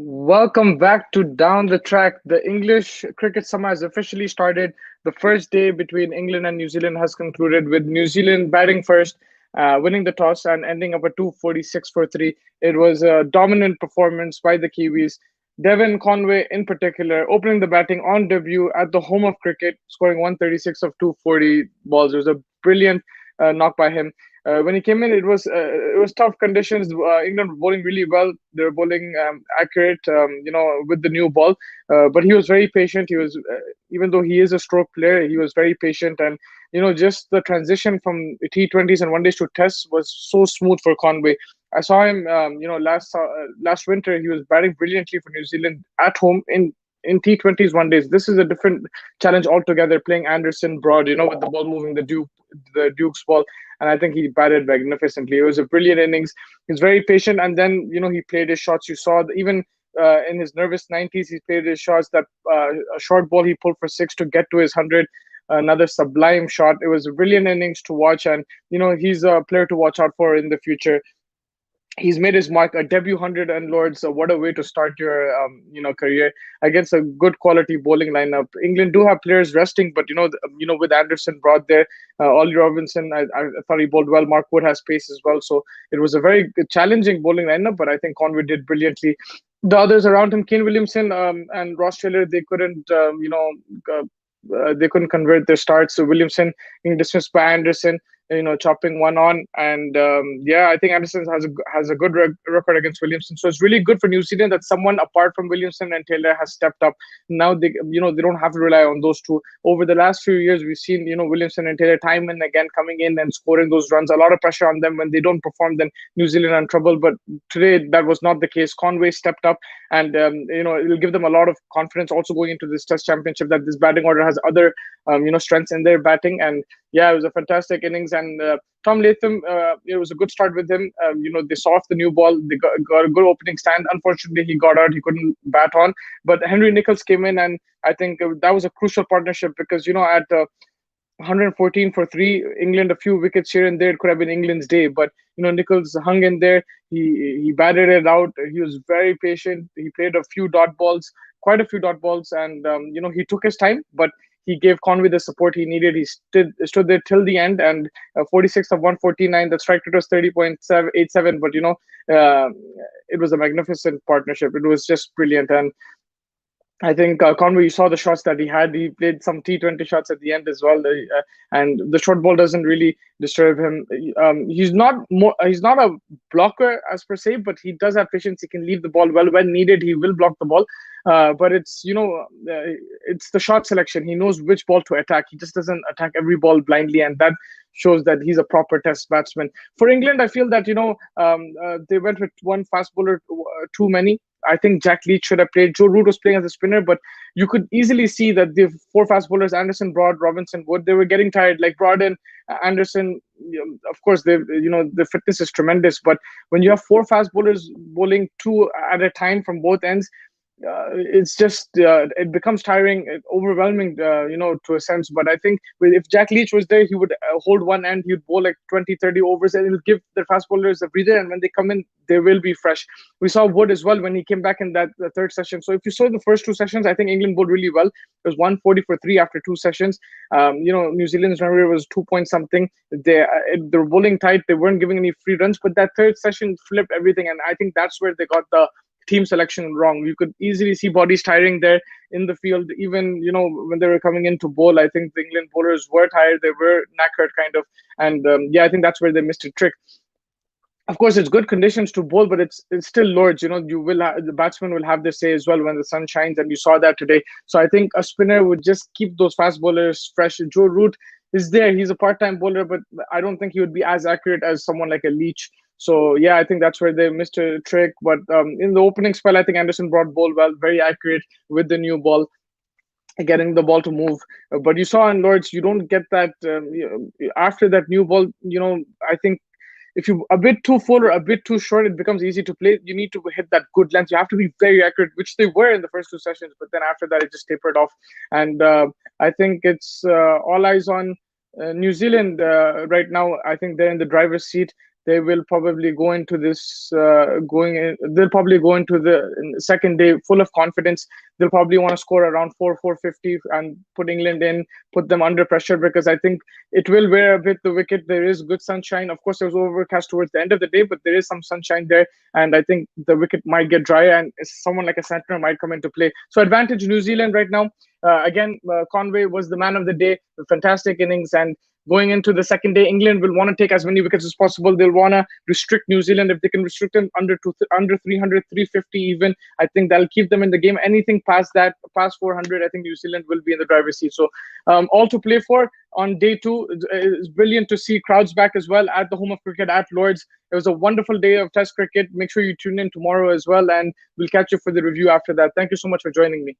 Welcome back to Down the Track. The English cricket summer has officially started. The first day between England and New Zealand has concluded with New Zealand batting first, winning the toss and ending up at 246 for 3. It was a dominant performance by the Kiwis. Devon Conway, in particular, opening the batting on debut at the home of cricket, scoring 136 of 240 balls. It was a brilliant knock by him. When he came in, it was tough conditions. England were bowling really well. They were bowling accurate, with the new ball. But he was very patient. He was, even though he is a stroke player, he was very patient. And just the transition from T20s and one days to Tests was so smooth for Conway. I saw him, last winter. He was batting brilliantly for New Zealand at home in T20s one days. This is a different challenge altogether. Playing Anderson Broad, with the ball moving the Duke's ball, and I think he batted magnificently. It was a brilliant innings. He's very patient, and then he played his shots. You saw even in his nervous 90s, he played his shots. That a short ball he pulled for six to get to his 100. Another sublime shot. It was a brilliant innings to watch, and he's a player to watch out for in the future. He's made his mark, a debut 100 and Lords. So what a way to start your career against a good quality bowling lineup. England do have players resting, but with Anderson Broad there, Ollie Robinson, I thought he bowled well. Mark Wood has pace as well, so it was a very challenging bowling lineup. But I think Conway did brilliantly. The others around him, Kane Williamson and Ross Taylor, they couldn't they couldn't convert their starts. So Williamson being dismissed by Anderson, chopping one on, and I think Anderson has a good record against Williamson. So it's really good for New Zealand that someone apart from Williamson and Taylor has stepped up. Now they don't have to rely on those two. Over the last few years, we've seen Williamson and Taylor time and again coming in and scoring those runs. A lot of pressure on them. When they don't perform, then New Zealand are in trouble. But today that was not the case. Conway stepped up, and it'll give them a lot of confidence also going into this Test Championship that this batting order has other strengths in their batting. And yeah, it was a fantastic innings. And Tom Latham, it was a good start with him. They saw off the new ball. They got a good opening stand. Unfortunately, he got out. He couldn't bat on. But Henry Nicholls came in, and I think that was a crucial partnership because at 114 for 3, England a few wickets here and there. It could have been England's day, but Nicholls hung in there. He batted it out. He was very patient. He played a few dot balls, quite a few dot balls, and he took his time, but he gave Conway the support he needed. He stood there till the end, and 46 of 149. The strike rate was 30.87, but it was a magnificent partnership. It was just brilliant. And I think Conway, you saw the shots that he had. He played some T20 shots at the end as well, and the short ball doesn't really disturb him. He's not a blocker as per se, but he does have patience. He can leave the ball well when needed. He will block the ball, but it's the shot selection. He knows which ball to attack. He just doesn't attack every ball blindly, and that shows that he's a proper Test batsman. For England, I feel that they went with one fast bowler too many. I think Jack Leach should have played. Joe Root was playing as a spinner, but you could easily see that the four fast bowlers, Anderson, Broad, Robinson, Wood, they were getting tired. Like Broad and Anderson, of course, the fitness is tremendous. But when you have four fast bowlers bowling two at a time from both ends, it's just it becomes tiring, overwhelming, to a sense. But I think if Jack Leach was there, he would hold one end, he'd bowl like 20, 30 overs, and he'll give the fast bowlers a breather. And when they come in, they will be fresh. We saw Wood as well when he came back in that the third session. So if you saw the first two sessions, I think England bowled really well. It was 140 for 3 after two sessions. New Zealand's run rate was 2 point something. They were bowling tight. They weren't giving any free runs, but that third session flipped everything, and I think that's where they got the team selection wrong. You could easily see bodies tiring there in the field. Even when they were coming in to bowl, I think the England bowlers were tired. They were knackered, kind of, and I think that's where they missed a trick. Of course, it's good conditions to bowl, but it's still Lords. The batsman will have their say as well when the sun shines, and you saw that today. So I think a spinner would just keep those fast bowlers fresh. Joe Root is there. He's a part-time bowler, but I don't think he would be as accurate as someone like a Leach. So yeah, I think that's where they missed a trick. But in the opening spell, I think Anderson brought ball well, very accurate with the new ball, getting the ball to move. But you saw in Lords, you don't get that after that new ball. I think if you a bit too full or a bit too short, it becomes easy to play. You need to hit that good length. You have to be very accurate, which they were in the first two sessions. But then after that, it just tapered off. And I think it's all eyes on New Zealand right now. I think they're in the driver's seat. they will probably go into this they'll probably go into the second day full of confidence. They'll probably want to score around 450 and put England in, put them under pressure, because I think it will wear a bit the wicket. There is good sunshine. Of course, there was overcast towards the end of the day, but there is some sunshine there, and I think the wicket might get dry, and someone like a centre might come into play. So advantage New Zealand right now. Again, Conway was the man of the day, fantastic innings, and going into the second day, England will want to take as many wickets as possible. They'll want to restrict New Zealand. If they can restrict them under 300, 350 even, I think that'll keep them in the game. Anything past that, past 400, I think New Zealand will be in the driver's seat. So all to play for on day two. It's brilliant to see crowds back as well at the home of cricket at Lord's. It was a wonderful day of Test cricket. Make sure you tune in tomorrow as well, and we'll catch you for the review after that. Thank you so much for joining me.